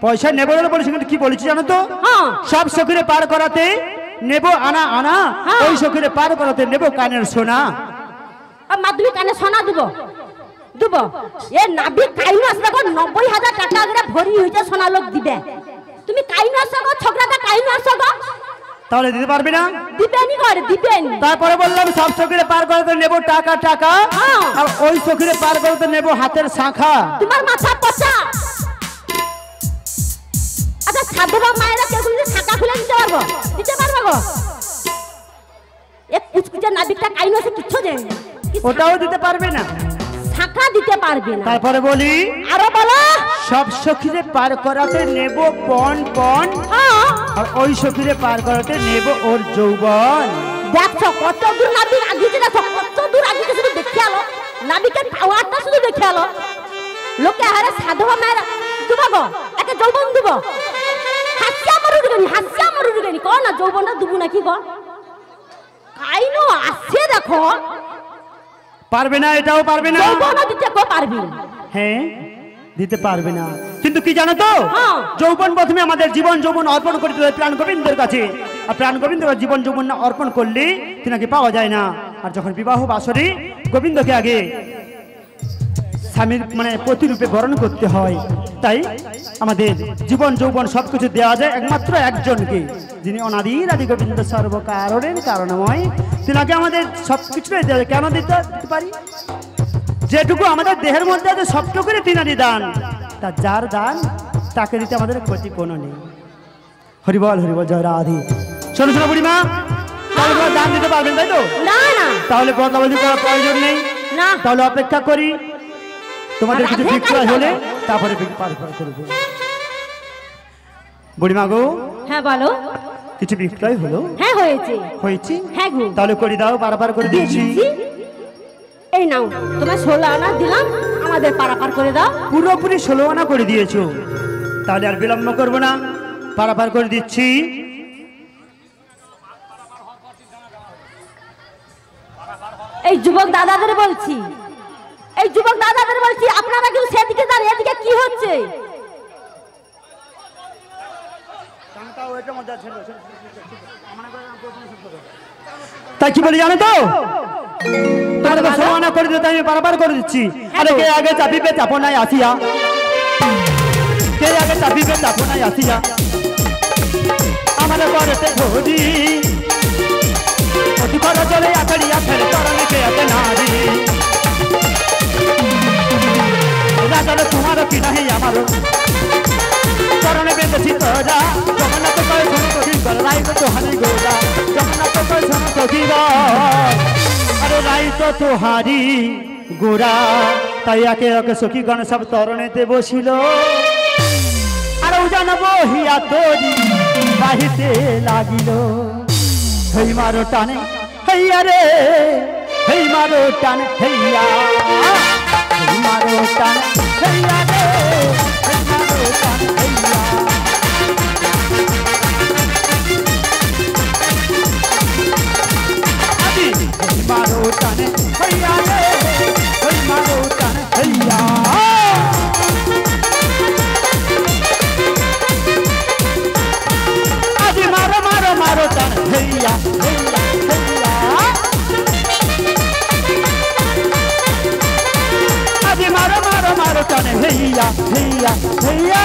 পয়সা নেবো না বলেছি, কিন্তু কি বলেছি জানো তো? হ্যাঁ। সব সখীরে পার করাতে নেব আনা আনা, হ্যাঁ। ওই সখীরে পার করাতে নেব কানের সোনা। আর মাধ্যমিক কানে সোনা দিব দিব এ নাবি কাইনো আসবে গো 90,000 টাকা করে ভরি হইছে সোনা লোক দিবে। তুমি কাইনো আসো গো ছোকরাটা কাইনো আসো গো, তাহলে দিতে পারবি না? দিবেনি করে দিবেনি। তারপরে বললাম সব সখীরে পার করাতে নেব টাকা টাকা, হ্যাঁ। আর ওই সখীরে পার করাতে নেব হাতের শাখা। তোমার মাথা পচা। আচ্ছা সাধুবা মায়েরা কেউ যদি শাখা খুলে দিতে পারবো? দিতে পারবো গো? এ কুচকুচে নাবিকটা কাইনো আছে কিচ্ছু দেয় না। ওটাও দিতে পারবে না। শাখা দিতে পারবে না। তারপরে বলি আরো বলো। সব সখীরে পার করাতে নেব পণ পণ, হ্যাঁ। আর ওই সখীরে পার করাতে নেব ওর যৌবন। দেখছো কত দূর নাবিক আগিয়েছে, দেখো কত দূর আগিয়েছে, শুধু দেখে আলো নাবিকের পাওয়ারটা শুধু দেখে আলো। লোকে হারে সাধবা মায়েরা দিব গো একে যৌবন দিব। হাসিয়া মরুর গেনি কো না যৌবনটা দিব নাকি গো? কাইনো আসছে দেখো, পারবে না, এটাও পারবে না। যৌবনও দিতে কো পারবি? হ্যাঁ, দিতে পারবে না। কিন্তু কি জানো তো? হ্যাঁ। যৌবন প্রথমে আমাদের জীবন যৌবন অর্পণ করে দিতে হয় প্রাণ গোবিন্দের কাছে, আর প্রাণ গোবিন্দের জীবন যৌবন না অর্পণ করলে তিনাকে পাওয়া যায় না। আর যখন বিবাহ বাসরে গোবিন্দকে আগে স্বামীর মানে প্রতিরূপে বরণ করতে হয়, তাই আমাদের জীবন যৌবন সবকিছু দেওয়া যায় একমাত্র একজনকে, যিনি অনাদির আদি গোবিন্দ সর্বকারণের কারণময়। তিনাকে আমাদের সবকিছুই দেওয়া যায়। কেন দিতে পারি? যেটুকু আমাদের দেহের মধ্যে আছে সবটুকুই তিনারই দান, তা যার দান তাকে দিতে আমাদের ক্ষতি কোনো নেই। হরিবল হরিবল জয় রাধে। শোনো শোনো বুড়িমা, তাহলে তোমরা দান দিতে পারবেন তাই তো? না না তাহলে বদলাবদলি করার প্রয়োজন নেই। না। তাহলে অপেক্ষা করি, তোমাদের কিছু রাধে বিক্রয় কালী হলে বাবা। তারপরে পার করবো। বুড়িমা গো, হ্যাঁ বলো। কিছু বিক্রয় হলো? হ্যাঁ হয়েছে। হয়েছে? হ্যাঁ গো। তাহলে করে দাও, পারাপার করে দিয়ে দিচ্ছি। দিচ্ছি। এই নাও তোমার 16 আনা দিলাম, আমাদের পারাপার করে দাও। পুরোপুরি 16 আনা করে দিয়েছো, তাহলে আর বিলম্ব করবো না, পারাপার করে দিচ্ছি। এই যুবক দাদাদের বলছি, এই যুবক দাদাদের বলছি, আপনারা কেউ সেদিকে যান, এদিকে কি হচ্ছে? তাই কি বলি জানো তো? তোমাদেরকে 16 আনা করে দিতে আমি পারাপার করে দিচ্ছি। আরে কে আগে চাপিবে চাপো নাই আসিয়া, কে আগে চাপিবে চাপো নাই আসিয়া, আমার পরেতে ঘড়ি অতি খরা চলে আখড়িয়া ফেলে তরণে কে আছে নারী। রাজার তোমারও কি নাহি আমারও, চরণে বেঁধেছি তোরা। জগন্নাথ কয় শোনো তো কি বল, রাই তো তোহারি গোরা। জগন্নাথ কয় শোনো তো কি বল, আরে রাই তো তোহারি গোরা। তাই একে একে সখীগণ সব তরণেতে বসিল, আর উজান বহিয়া তরি বাহিতে লাগিল। হেই মারো টানে হেইয়া রে, হেই মারো টানে হেইয়া, হেই মারো টানে হেইয়া রে, হেই মারো টানে হেইয়া। আদি হেই মারো টানে হেইয়া রে, হেই মারো টানে হেইয়া। আদি মারো মারো মারো টানে হেইয়া হেইয়া হেইয়া। আদি মারো মারো মারো টানে হেইয়া হেইয়া হেইয়া।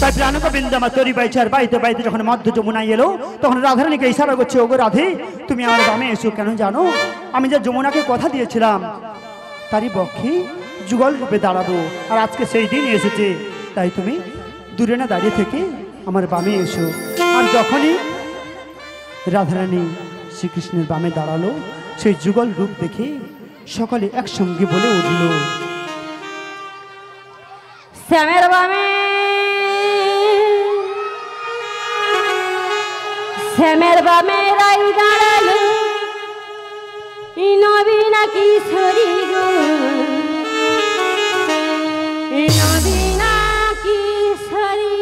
তাই প্রাণ গোবিন্দ আমার তরি বাইছে, আর বাইতে বাইতে যখন মধ্য যমুনায় এলো, তখন রাধারানীকে ইশারা করছে, ওগো রাধে তুমি আমার বামে এসো। কেন জানো? আমি যে যমুনাকে কথা দিয়েছিলাম তারই পক্ষে যুগল রূপে দাঁড়াবো, আর আজকে সেই দিন এসেছে। তাই তুমি দূরে না দাঁড়িয়ে থেকে আমার বামে এসো। আর যখনই রাধারানী শ্রীকৃষ্ণের বামে দাঁড়ালো, সেই যুগল রূপ দেখে সকলে একসঙ্গে বলে উঠল, শ্যামের বামে, শ্যামের বামে রাই দাঁড়ালো নবীনা কিশোরী গো, নবীনা কিশোরী।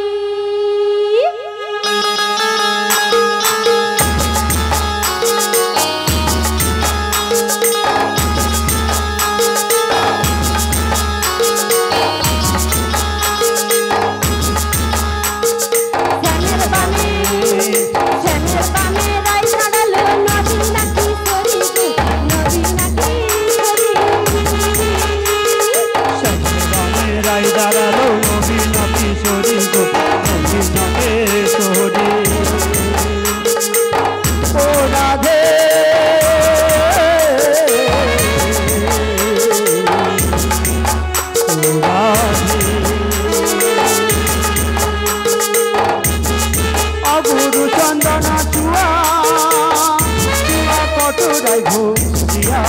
যায় ঘুরিয়া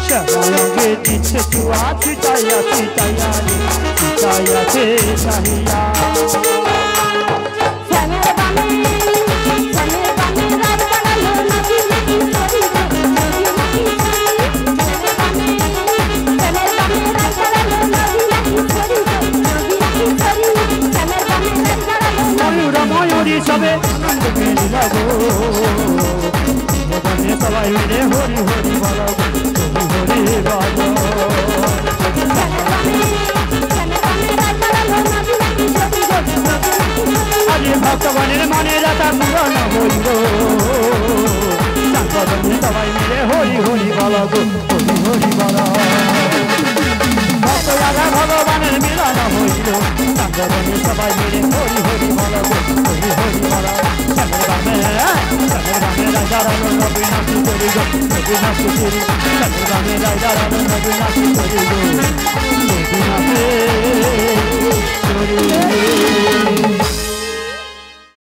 শ্যামাঙ্গে দিচ্ছে চুয়া ছিটাইয়া ছিটাইয়া রে ছিটাইয়াছে চাহিয়া ময়ূরী সবে আনন্দ মেলি লাগো মদনে সবাই মিলে হরি হরি বলো হরি হরি বলো আজ ভক্তগণের মনে রাতা পূরণ হইল মদনে সবাই মিলে হরি হরি বলো হরি হরি বলো ভক্ত রাধা ভগবানের মিলন হইল মদনে সবাই মিলে হরি হরি বলো হরি হরি বলো চন্দ্র বামে রাজারানো নবীনাথী করি গো নবীনাথী করি চন্দ্র বামে রাজারানো নবীনাথী করি গো নবীনাথী করি